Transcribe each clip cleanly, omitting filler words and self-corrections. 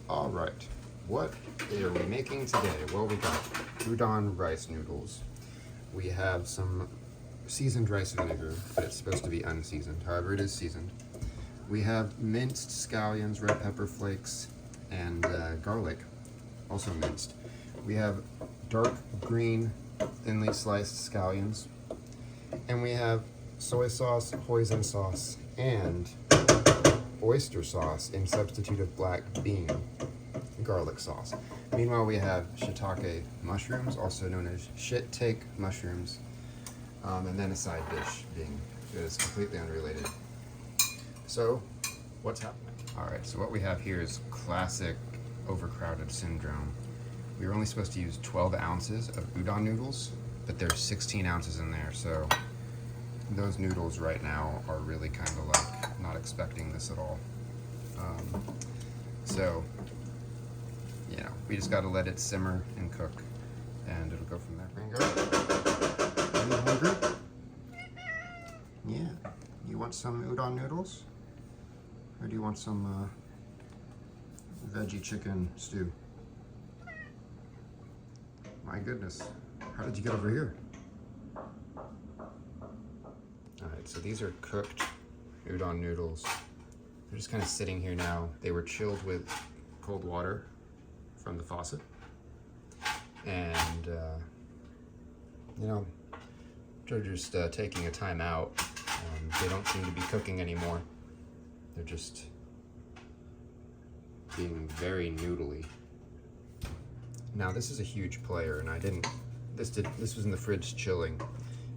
All right, what are we making today? Well, we got udon rice noodles. We have some seasoned rice vinegar, but it's supposed to be unseasoned. However, it is seasoned. We have minced scallions, red pepper flakes, and garlic, also minced. We have dark green, thinly sliced scallions. And we have soy sauce, hoisin sauce, and oyster sauce in substitute of black bean garlic sauce. Meanwhile, we have shiitake mushrooms, also known as shit-take mushrooms, and then a side dish being that is completely unrelated. So, what's happening? All right, so what we have here is classic overcrowded syndrome. We were only supposed to use 12 ounces of udon noodles, but there's 16 ounces in there, so those noodles right now are really kind of like not expecting this at all. So, you know, we just got to let it simmer and cook, and it'll go from there. Ringo, are you hungry? Yeah. You want some udon noodles? Or do you want some veggie chicken stew? My goodness, how did you get over here? All right, so these are cooked udon noodles. They're just kind of sitting here now. They were chilled with cold water from the faucet. And, you know, they're just taking a time out. They don't seem to be cooking anymore. They're just being very noodly. Now this is a huge player, and this was in the fridge chilling.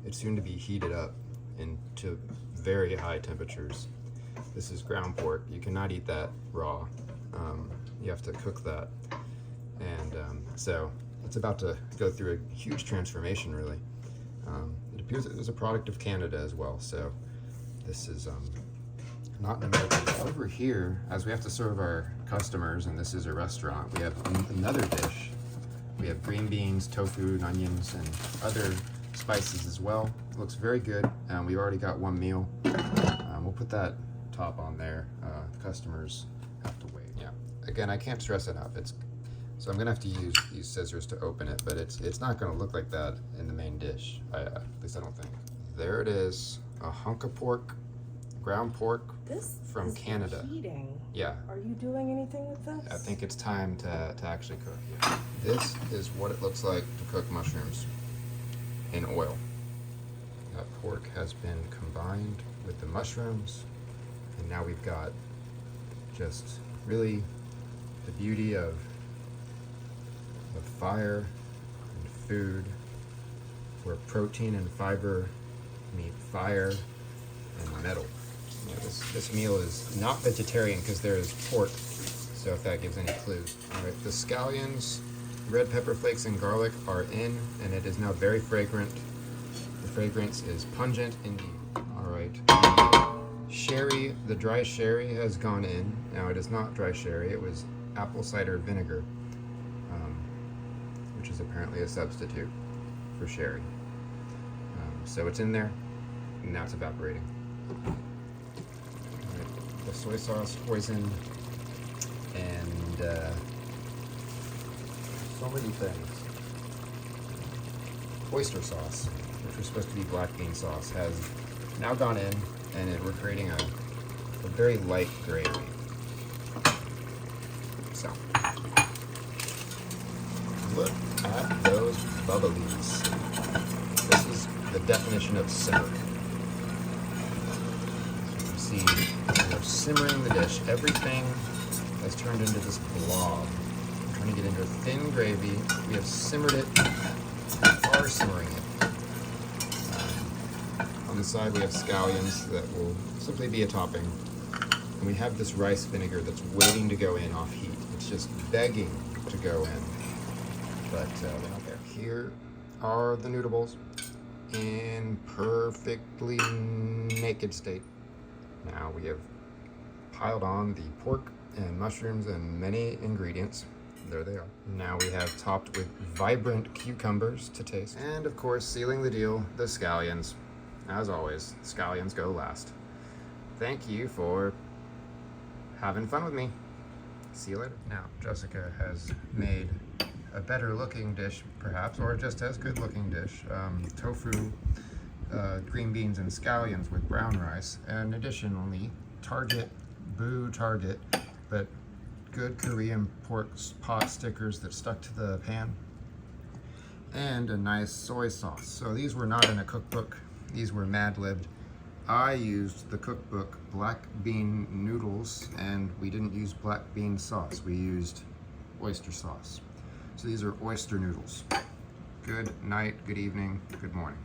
It's soon to be heated up into very high temperatures. This is ground pork. You cannot eat that raw. You have to cook that. And so it's about to go through a huge transformation, really. It appears it was a product of Canada as well, so this is not an American. Over here, as we have to serve our customers, and this is a restaurant, we have another dish. We have green beans, tofu, and onions, and other spices as well. It looks very good. We've already got one meal. We'll put that top on there. Customers have to wait. Yeah. Again, I can't stress enough. So I'm gonna have to use these scissors to open it, but it's not gonna look like that in the main dish. At least I don't think. There it is, a hunk of pork, ground pork from Canada. Heating. Yeah. Are you doing anything with this? I think it's time to actually cook. Yeah. This is what it looks like to cook mushrooms in oil. That pork has been combined with the mushrooms, and now we've got just really the beauty of fire and food, where protein and fiber meet fire and metal. Yeah, this meal is not vegetarian because there is pork, so if that gives any clue. All right, the scallions, red pepper flakes, and garlic are in, and it is now very fragrant. The fragrance is pungent indeed. All right, sherry, the dry sherry has gone in. Now it is not dry sherry, it was apple cider vinegar, which is apparently a substitute for sherry. So it's in there, and now it's evaporating. Right, the soy sauce, hoisin, and so many things. Oyster sauce, which was supposed to be black bean sauce, has now gone in, and we're creating a very light gravy. So, look at those bubblies. This is the definition of simmer. As you can see, we're simmering the dish. Everything has turned into this blob. We're trying to get into a thin gravy. We have simmered it, are simmering it. On the side we have scallions that will simply be a topping. And we have this rice vinegar that's waiting to go in off heat. It's just begging to go in. But we're not there. Here are the noodles in perfectly naked state. Now we have piled on the pork and mushrooms and many ingredients. There they are. Now we have topped with vibrant cucumbers to taste. And of course, sealing the deal, the scallions. As always, scallions go last. Thank you for having fun with me. See you later. Now, Jessica has made a better looking dish, perhaps, or just as good looking dish. Tofu, green beans and scallions with brown rice, and additionally, Target, but good Korean pork pot stickers that stuck to the pan, and a nice soy sauce. So these were not in a cookbook, these were mad-libbed. I used the cookbook Black Bean Noodles, and we didn't use black bean sauce, we used oyster sauce. So these are oyster noodles. Good night, good evening, good morning.